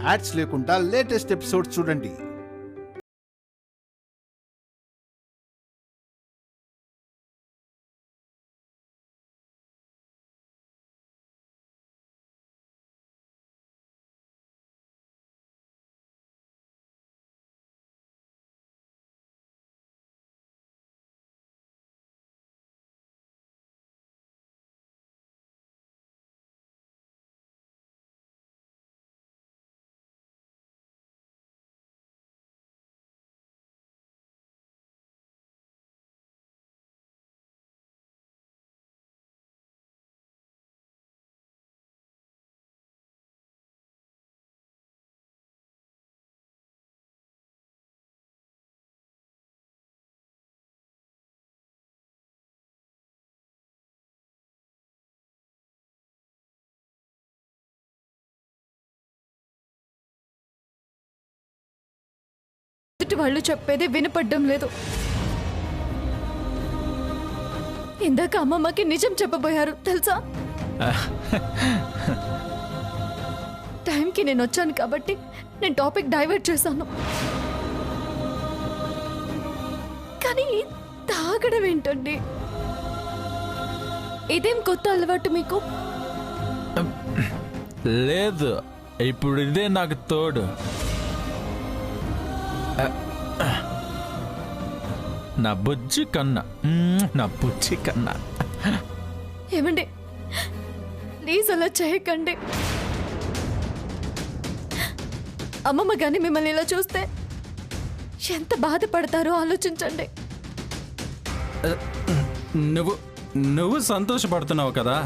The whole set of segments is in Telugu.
యాడ్స్ లేకుండా లేటెస్ట్ ఎపిసోడ్స్ చూడండి. వాళ్ళు చెప్పేది వినపడ్డం లేదు. ఇందాక అమ్మమ్మకి నిజం చెప్పబోయారు తెలుసా? టైంకి నేను వచ్చాను కాబట్టి నేను టాపిక్ డైవర్ట్ చేశాను. కానీ తాగడం ఏంటండి? ఇదేం కొత్త అలవాటు మీకు? లేదు, ఇప్పుడు ఇదే నాకు తోడు. నా బుజ్జి కన్నా, నా బుజ్జి కన్నా. ఏమండి ప్లీజ్ అలా చేయకండి. అమ్మమ్మ గాని మిమ్మల్ని ఇలా చూస్తే ఎంత బాధపడతారో ఆలోచించండి. నువ్వు సంతోషపడుతున్నావు కదా.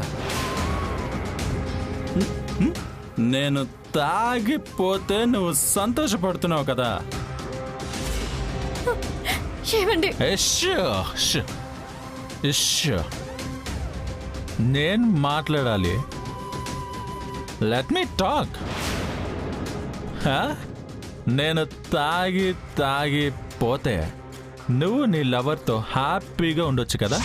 నేను తాగిపోతే నువ్వు సంతోషపడుతున్నావు కదా. ఏమండి నేను మాట్లాడాలి. Let me talk. నేను తాగిపోతే నువ్వు నీ లవర్తో హ్యాపీగా ఉండొచ్చు కదా.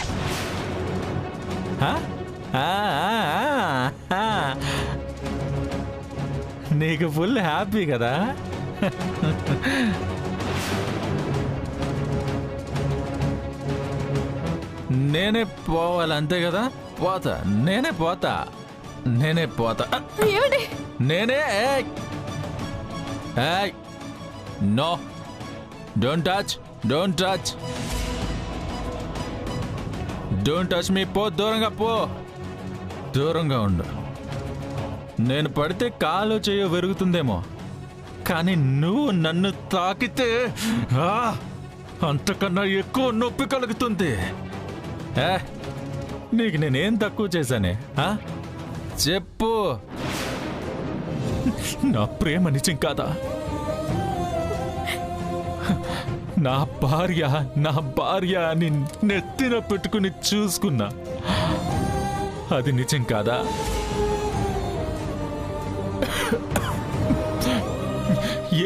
నీకు ఫుల్ హ్యాపీ కదా. నేనే పోవాలంతే కదా. పోతా, నేనే పోతా. నేనే. No, don't touch me. పో, దూరంగా ఉండు. నేను పడితే కాలు చేయో విరుగుతుందేమో, కానీ నువ్వు నన్ను తాకితే అంతకన్నా ఎక్కువ నొప్పి కలుగుతుంది. నీకు నేనేం తక్కువ చేశానే? చెప్పు. నా ప్రేమ నిజం కాదా? నా భార్య అని నెత్తిన పెట్టుకుని చూసుకున్నా, అది నిజం కాదా?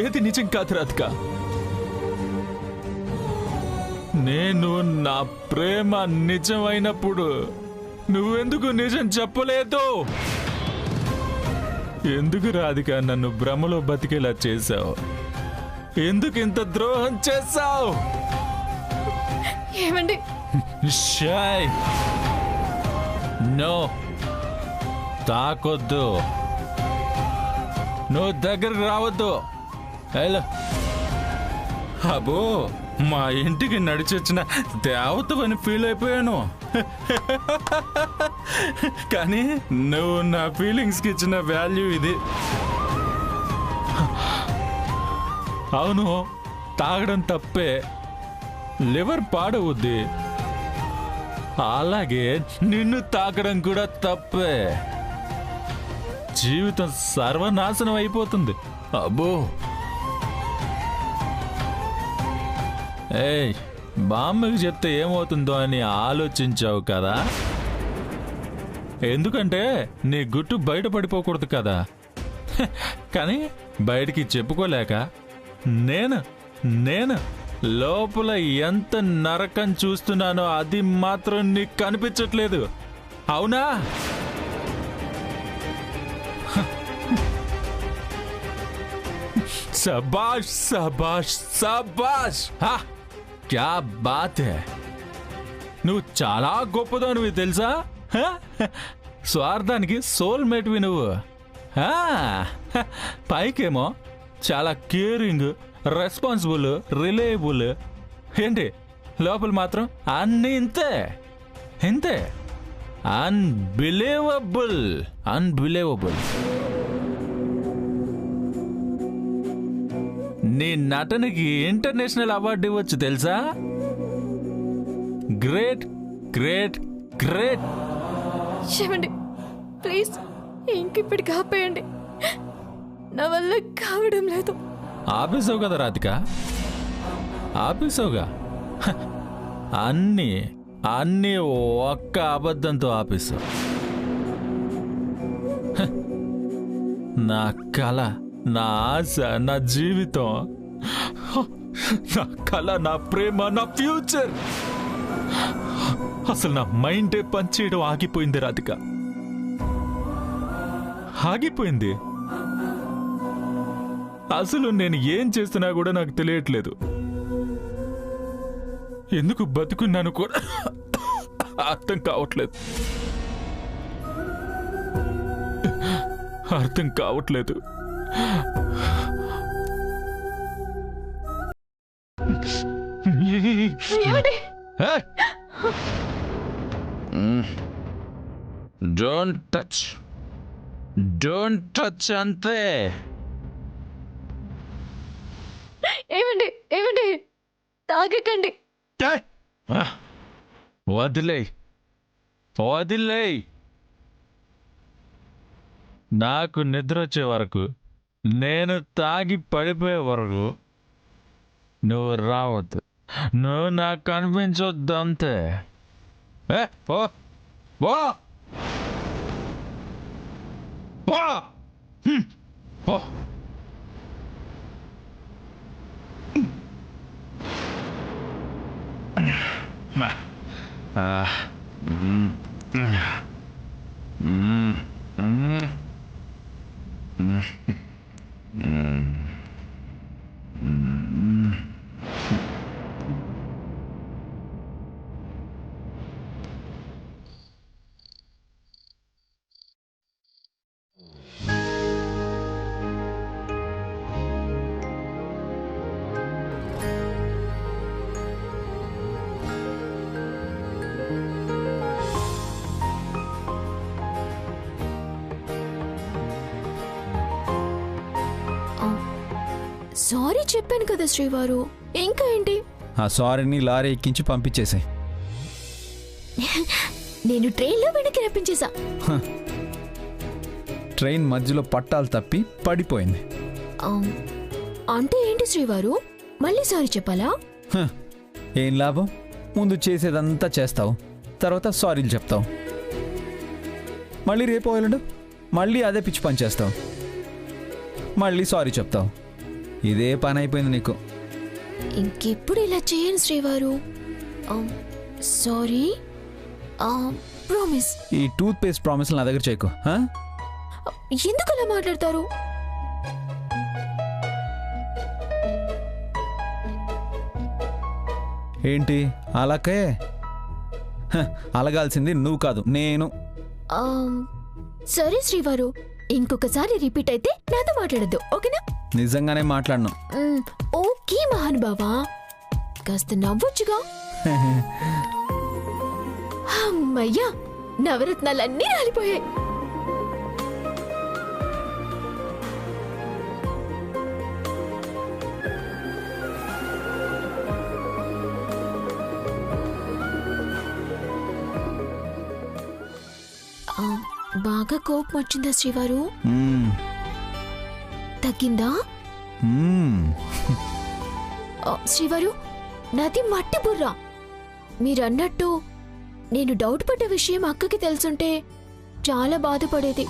ఏది నిజం కాదు రాధిక? నేను నా ప్రేమ నిజమైనప్పుడు నువ్వెందుకు నిజం చెప్పలేదు? ఎందుకు రాధిక నన్ను భ్రమలో బతికేలా చేశావు? ఎందుకు ఇంత ద్రోహం చేశావు? ఏమండి? నో, తాకొద్దు. నువ్వు దగ్గరకు రావద్దు. అబ్బో, మా ఇంటికి నడిచొచ్చిన దేవతవని ఫీల్ అయిపోయాను. కానీ నువ్వు నా ఫీలింగ్స్కి ఇచ్చిన వాల్యూ ఇది. అవును, తాగడం తప్పే, లివర్ పాడవుద్ది. అలాగే నిన్ను తాకడం కూడా తప్పే. జీవితం సర్వనాశనం అయిపోతుంది. అబ్బో, బామ్మకి చెప్తే ఏమవుతుందో అని ఆలోచించావు కదా. ఎందుకంటే నీ గుట్టు బయటపడిపోకూడదు కదా. కానీ బయటికి చెప్పుకోలేక నేను లోపల ఎంత నరకం చూస్తున్నానో అది మాత్రం నీకు కనిపించట్లేదు. అవునా? శబాష్ శబాష్ శబాష్ హా, క్యా బాత్ హై. నువ్వు చాలా గొప్పదానివి తెలుసా. హ? స్వార్థానికి సోల్మేట్వి నువ్వు. హా, పైకేమో చాలా కేరింగ్, రెస్పాన్సిబుల్, రిలయబుల్. ఏంటి లోపల మాత్రం అన్నీ ఇంతే ఇంతే. Unbelievable unbelievable. నీ నటనకి ఇంటర్నేషనల్ అవార్డు ఇవ్వచ్చు తెలుసా. Great great great. ఏమండి ప్లీజ్ ఇంకిప్పటికి ఆపేయండి, నా వల్ల కావడం లేదు. ఆపేసావు కదా రాధిక, ఆపేసావుగా. హ, అన్నీ అన్నీ ఒక్క అబద్ధంతో ఆపేసావు. హ, నా కళ, నా ఆశ, నా జీవితం, హ, నా కళ, నా ప్రేమ, నా ఫ్యూచర్, అసలు నా మైండే పనిచేయడం ఆగిపోయింది రాధిక, ఆగిపోయింది. అసలు నేను ఏం చేస్తున్నా కూడా నాకు తెలియట్లేదు. ఎందుకు బతుకున్నాను కూడా అర్థం కావట్లేదు, అర్థం కావట్లేదు. డోంట్ టచ్, డోంట్ టచ్ అంతే. ఏమండి ఏమండి తాగకండి. వదిలేయ్ వదిలేయ్. నాకు నిద్ర వచ్చే వరకు, నేను తాగి పడిపోయే వరకు నువ్వు రావద్దు, నువ్వు నాకు కనిపించొద్దు అంతే. పో పో పో పో. సారీ చెప్పాను కదా శ్రీవారు, ఇంకా ఏంటి? ఆ సారీని లారీ ఎక్కించి పంపించేసాయి. నేను ట్రైన్లో వెనక్కి రప్పించేసా. ట్రైన్ మధ్యలో పట్టాలు తప్పి పడిపోయింది. అంటే ఏంటి శ్రీవారు, మళ్ళీ సారీ చెప్పాలా? హ, ఏం లాభం? ముందు చేసేదంతా చేస్తావు, తర్వాత సారీలు చెప్తావు. మళ్ళీ రేపు ఎల్లుండి మళ్ళీ అదే పిచ్చి పని చేస్తావు, మళ్ళీ సారీ చెప్తావు. ఇదే పని అయిపోయింది నీకు. ఇంకెప్పుడు ఇలా చేయను శ్రీవారు. Sorry, promise. ఈ టూత్ పేస్ట్ ప్రామిస్లు నా దగ్గర చేయకు. ఎందుకు అలా మాట్లాడతారు? ఏంటి అలాగే? అలగాల్సింది నువ్వు కాదు, నేను. సరే శ్రీవారు, ఇంకొకసారి రిపీట్ అయితే నాతో మాట్లాడద్దు, ఓకేనా? నిజంగానే మాట్లాడను. ఓకే మహానుభావా, కాస్త నవ్వొచ్చుగా. అమ్మయ్యా, నవరత్నాలన్నీ రాలిపోయాయి. బాగా కోపం వచ్చిందా శ్రీవారు? తగ్గిందా? శ్రీవారు, నాది మట్టి బుర్ర. మీరన్నట్టు నేను డౌట్ పడ్డ విషయం అక్కకి తెలుసుంటే చాలా బాధపడేది.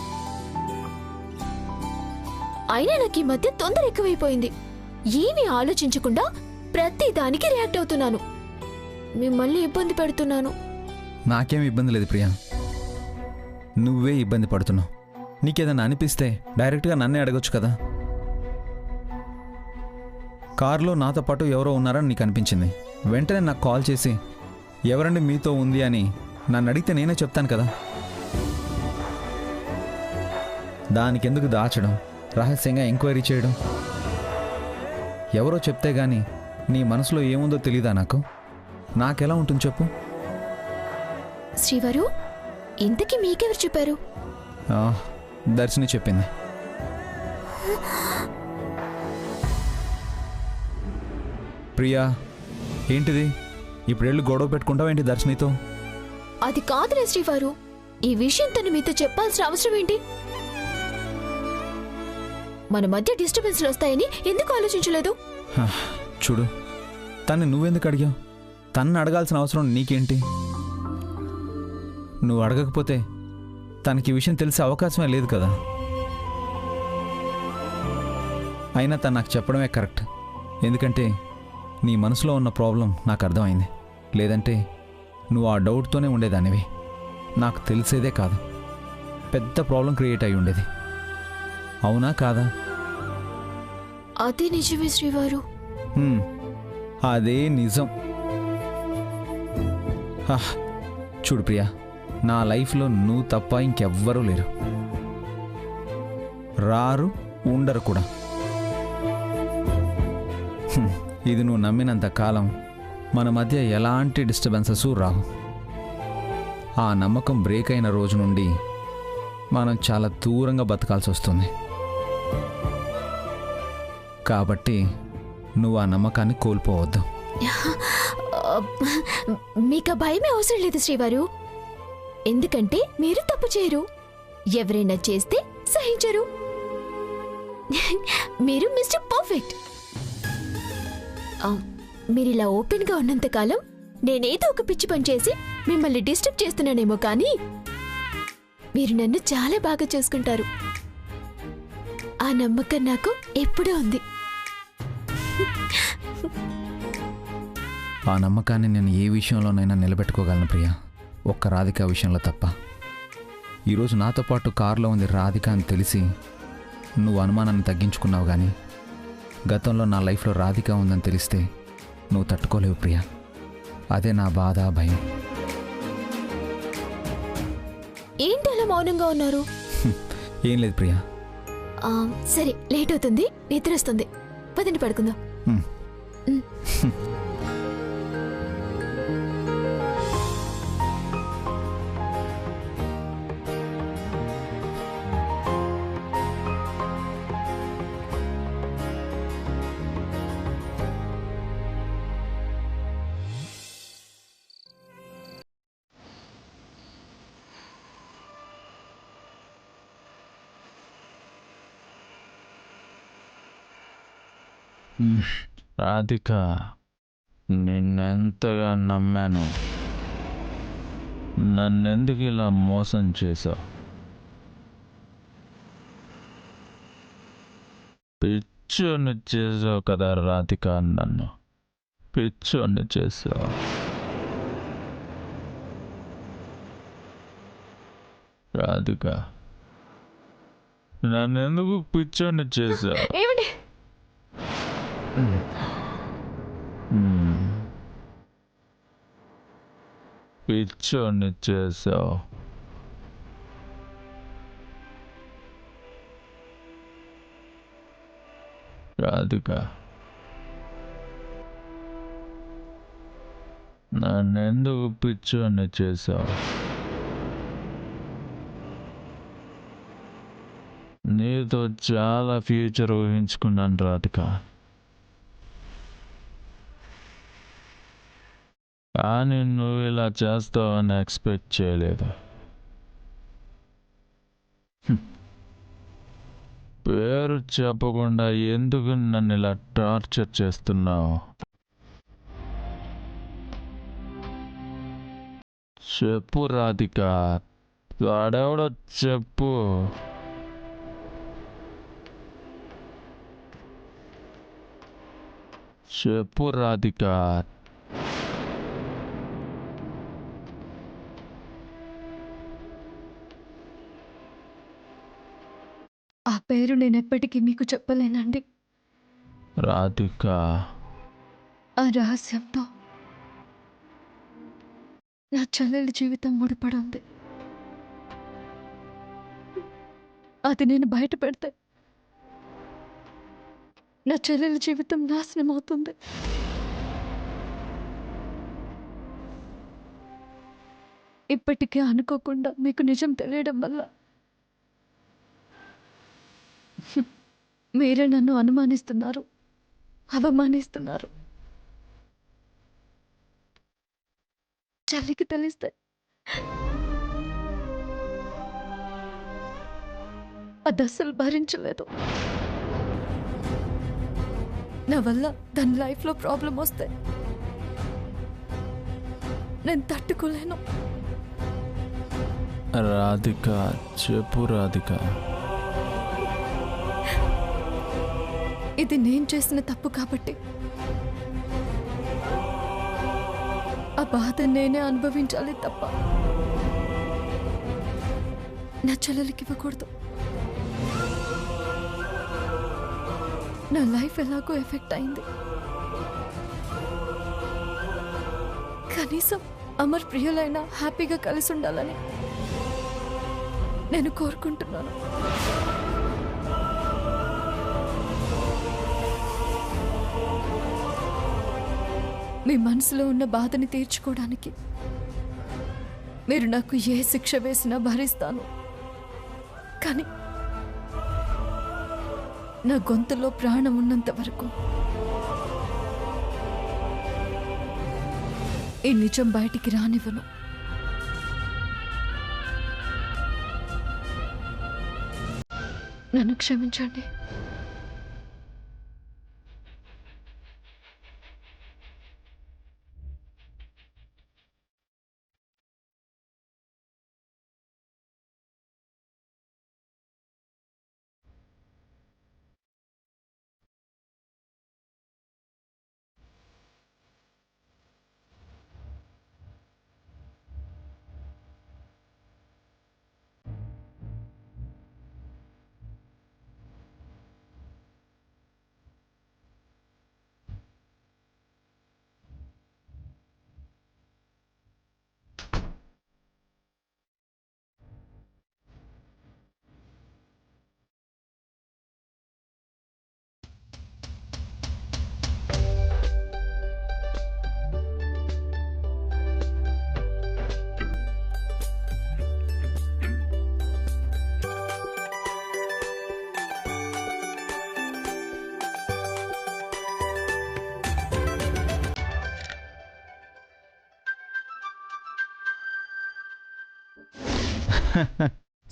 అయినా నాకు ఈ మధ్య తొందర ఎక్కువైపోయింది. ఏమీ ఆలోచించకుండా ప్రతి దానికి రియాక్ట్ అవుతున్నాను. మిమ్మల్ని ఇబ్బంది పెడుతున్నాను. నాకేం ఇబ్బంది లేదు ప్రియా, నువ్వే ఇబ్బంది పడుతున్నావు. నీకేదన్నా అనిపిస్తే డైరెక్ట్గా నన్నే అడగొచ్చు కదా. కారులో నాతో పాటు ఎవరో ఉన్నారని నీకు అనిపించింది. వెంటనే నాకు కాల్ చేసి ఎవరండి మీతో ఉంది అని నన్ను అడిగితే నేనే చెప్తాను కదా. దానికెందుకు దాచడం, రహస్యంగా ఎంక్వైరీ చేయడం? ఎవరో చెప్తే గాని నీ మనసులో ఏముందో తెలీదా నాకు? నాకెలా ఉంటుంది చెప్పు? శ్రీవారు, ఇంతకీ మీకెవరు చెప్పారు? దర్శిని చెప్పింది. ప్రియా, ఏంటిది? ఇప్పుడెళ్ళు గొడవ పెట్టుకుంటావేంటి దర్శనితో? అది కాదులే శ్రీవారు, ఈ విషయం తను మీతో చెప్పాల్సిన అవసరం ఏంటి? మన మధ్య డిస్టర్బెన్స్లు వస్తాయని ఎందుకు ఆలోచించలేదు? చూడు, తన్ని నువ్వెందుకు అడిగావు? తన్ను అడగాల్సిన అవసరం నీకేంటి? నువ్వు అడగకపోతే తనకి ఈ విషయం తెలిసే అవకాశమే లేదు కదా. అయినా తను నాకు చెప్పడమే కరెక్ట్. ఎందుకంటే నీ మనసులో ఉన్న ప్రాబ్లం నాకు అర్థమైంది. లేదంటే నువ్వు ఆ డౌట్తోనే ఉండేదానివి. నాకు తెలిసేదే కాదు, పెద్ద ప్రాబ్లం క్రియేట్ అయి ఉండేది. అవునా కాదా? అదే నిజమే శ్రీవారు. అదే నిజం. చూడు ప్రియా, నా లైఫ్లో నువ్వు తప్ప ఇంకెవ్వరూ లేరు, రారు, ఉండరు కూడా. ఇది నువ్వు నమ్మినంత కాలం మన మధ్య ఎలాంటి డిస్టర్బెన్సెస్ రావు. ఆ నమ్మకం బ్రేక్ అయిన రోజు నుండి మనం చాలా దూరంగా బతకాల్సి వస్తుంది. కాబట్టి నువ్వు ఆ నమ్మకాన్ని కోల్పోవద్దు. మీకు భయమే అవసరం లేదు శ్రీవారు. ఎందుకంటే మీరు తప్పు చేయరు, ఎవరైనా చేస్తే సహించరు. మీరు మిస్టర్ పర్ఫెక్ట్. మీరిలా ఓపెన్గా ఉన్నంతకాలం నేనేదో ఒక పిచ్చి పని చేసి మిమ్మల్ని డిస్టర్బ్ చేస్తున్నానేమో, కానీ మీరు నన్ను చాలా బాగా చూసుకుంటారు. ఆ నమ్మకం నాకు ఎప్పుడూ ఉంది. ఆ నమ్మకాన్ని నేను ఏ విషయంలోనైనా నిలబెట్టుకోగలను ప్రియా, ఒక్క రాధిక విషయంలో తప్ప. ఈరోజు నాతో పాటు కారులో ఉంది రాధిక అని తెలిసి నువ్వు అనుమానాన్ని తగ్గించుకున్నావు, కానీ గతంలో నా లైఫ్లో రాధిక ఉందని తెలిస్తే నువ్వు తట్టుకోలేవు ప్రియా. అదే నా బాధ, భయం. ఏంటి అలా మౌనంగా ఉన్నారు? ఏం లేదు ప్రియా. సరే, లేట్ అవుతుంది, నిద్ర వస్తుంది, పదండి పడుకుందాం. రాధిక, నిన్నెంతగా నమ్మాను, నన్నెందుకు ఇలా మోసం చేశావు? పిచ్చోని చేసావు కదా రాధిక, నన్ను పిచ్చోని చేసావు. రాధిక, నన్నెందుకు పిచ్చోని చేసావు? ఏమండి? పిచ్చోని చేసావు. రాధిక, నన్నెందుకు పిచ్చోని చేసావు? నీతో చాలా ఫ్యూచర్ ఊహించుకున్నాను రాధిక, కానీ నువ్వు ఇలా చేస్తావని ఎక్స్పెక్ట్ చేయలేదు. పేరు చెప్పకుండా ఎందుకు నన్ను ఇలా టార్చర్ చేస్తున్నావు? చెప్పు రాధిక, వాడెవడో చెప్పు. చెప్పు రాధిక. ఆ పేరు నేను ఎప్పటికీ మీకు చెప్పలేనండి. రాధిక, ఆ రహస్యంతో నా చెల్లెలి జీవితం ముడిపడి ఉంది. అది నేను బయట పెడితే నా చెల్లెలి జీవితం నాశనం అవుతుంది. ఇప్పటికే అనుకోకుండా మీకు నిజం తెలియడం వల్ల మీరే నన్ను అనుమానిస్తున్నారు, అవమానిస్తున్నారు. చెల్లికి తెలిస్తే అది అస్సలు భరించలేదు. నా వల్ల దాని లైఫ్లో ప్రాబ్లం వస్తే నేను తట్టుకోలేను. రాధిక, చెప్పు రాధిక. ఇది నేను చేసిన తప్పు కాబట్టి ఆ బాధ నేనే అనుభవించాలి తప్ప నా చెల్లెలకి ఇవ్వకూడదు. నా లైఫ్ ఎలాగో ఎఫెక్ట్ అయింది. కనీసం అమర్ ప్రియులైనా హ్యాపీగా కలిసి ఉండాలని నేను కోరుకుంటున్నాను. మీ మనసులో ఉన్న బాధని తీర్చుకోవడానికి మీరు నాకు ఏ శిక్ష వేసినా భరిస్తాను. కానీ నా గొంతులో ప్రాణం ఉన్నంత వరకు ఈ నిజం బయటికి రానివ్వను. నన్ను క్షమించండి.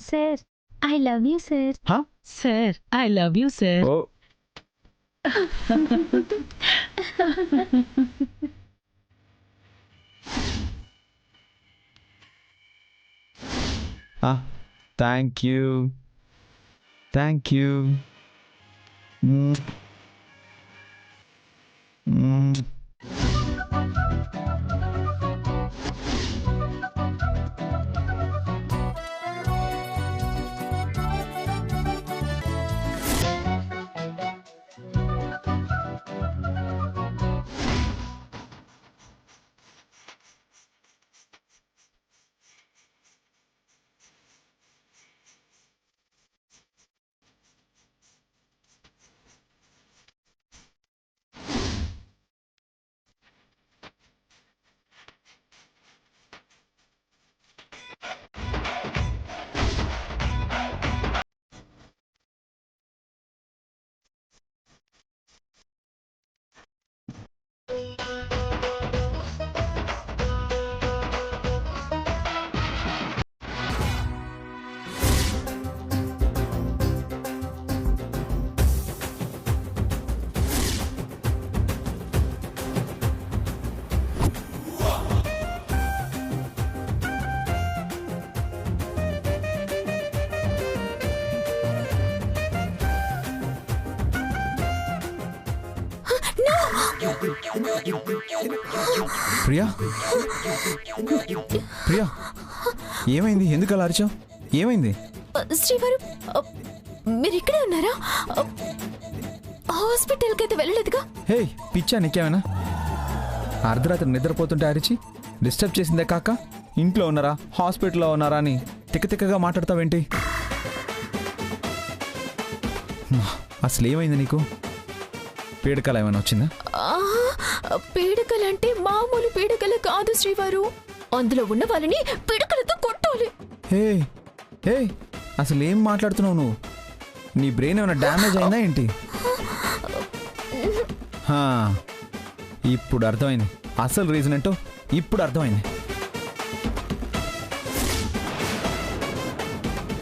Sir, I love you, sir. Huh? Sir, I love you, sir. Oh thank you, thank you. Priya, Priya, ఏమైంది? ఎందుకు అలా అరిచావు? ఏమైంది? శ్రీవారు, మీరు ఇక్కడే ఉన్నారా? హాస్పిటల్కి అయితే వెళ్ళలేదుగా. హే పిచ్చా నీకేమైనా? అర్ధరాత్రి నిద్రపోతుంటే అరిచి డిస్టర్బ్ చేసిందే కాక ఇంట్లో ఉన్నారా హాస్పిటల్లో ఉన్నారా అని తిక్కగా మాట్లాడతావేంటి? అసలు ఏమైంది నీకు? పీడకల ఏమైనా వచ్చిందా? పీడకలంటే మామూలు పీడకలు కాదు శ్రీవారు. అందులో ఉన్న వాళ్ళని పీడకలతో కొట్టాలి. హే హే అసలు ఏం మాట్లాడుతున్నావు నువ్వు? నీ బ్రెయిన్ ఏమైనా డ్యామేజ్ అయిందా ఏంటి? ఇప్పుడు అర్థమైంది అసలు రీజన్ ఏంటో. ఇప్పుడు అర్థమైంది.